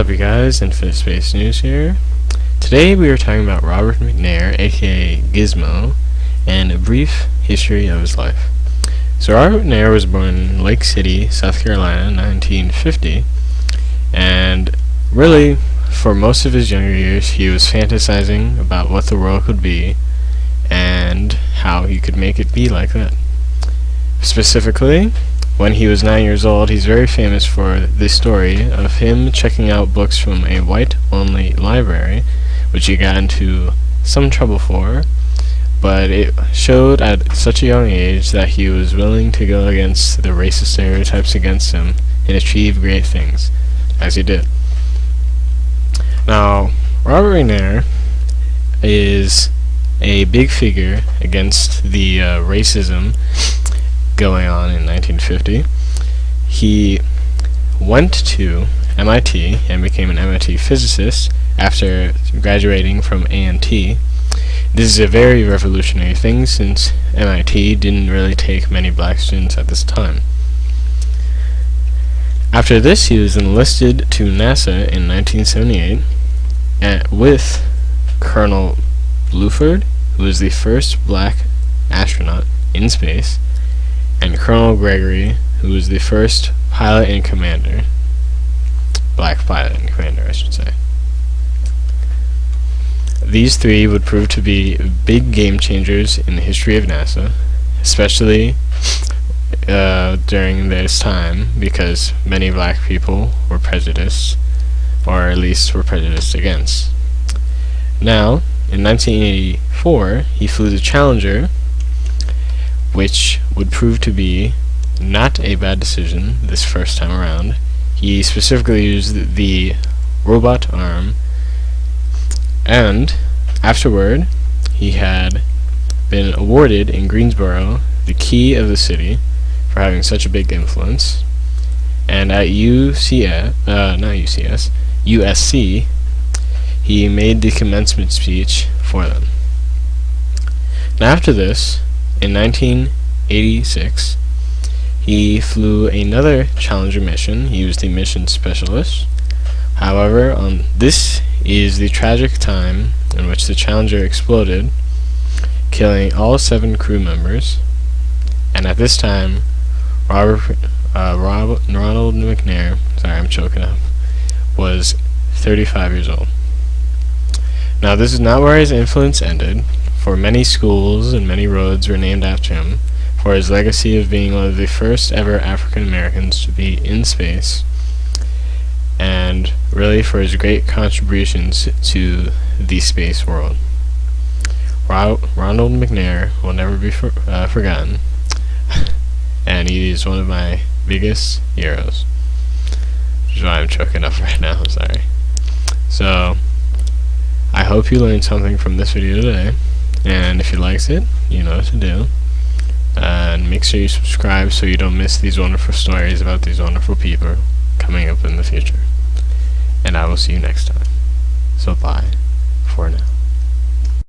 up, you guys? Infinite Space News here. Today we are talking about Robert McNair, aka Gizmo, and a brief history of his life. So Robert McNair was born in Lake City, South Carolina in 1950, and really, for most of his younger years, he was fantasizing about what the world could be and how he could make it be like that. Specifically, when he was 9 years old, he's very famous for the story of him checking out books from a white-only library, which he got into some trouble for, but it showed at such a young age that he was willing to go against the racist stereotypes against him and achieve great things, as he did. Now, Robert McNair is a big figure against the racism going on in 1950. He went to MIT and became an MIT physicist after graduating from A&T. This is a very revolutionary thing since MIT didn't really take many black students at this time. After this, he was enlisted to NASA in 1978 with Colonel Bluford, who was the first black astronaut in space, and Colonel Gregory, who was the first pilot and commander, black pilot and commander, I should say. These three would prove to be big game changers in the history of NASA, especially during this time, because many black people were prejudiced, or at least were prejudiced against. Now, in 1984, he flew the Challenger, which would prove to be not a bad decision this first time around. He specifically used the robot arm, and afterward he had been awarded in Greensboro the key of the city for having such a big influence, and at USC he made the commencement speech for them. Now after this, in 1986, he flew another Challenger mission. He was the mission specialist. However, this is the tragic time in which the Challenger exploded, killing all 7 crew members. And at this time, Ronald McNair, sorry, I'm choking up, was 35 years old. Now, this is not where his influence ended, for many schools and many roads were named after him for his legacy of being one of the first ever African Americans to be in space, and really for his great contributions to the space world. Ronald McNair will never be forgotten, and he is one of my biggest heroes, which is why I'm choking up right now, I'm sorry. So, I hope you learned something from this video today, and if you liked it, you know what to do. And make sure you subscribe so you don't miss these wonderful stories about these wonderful people coming up in the future. And I will see you next time. So bye for now.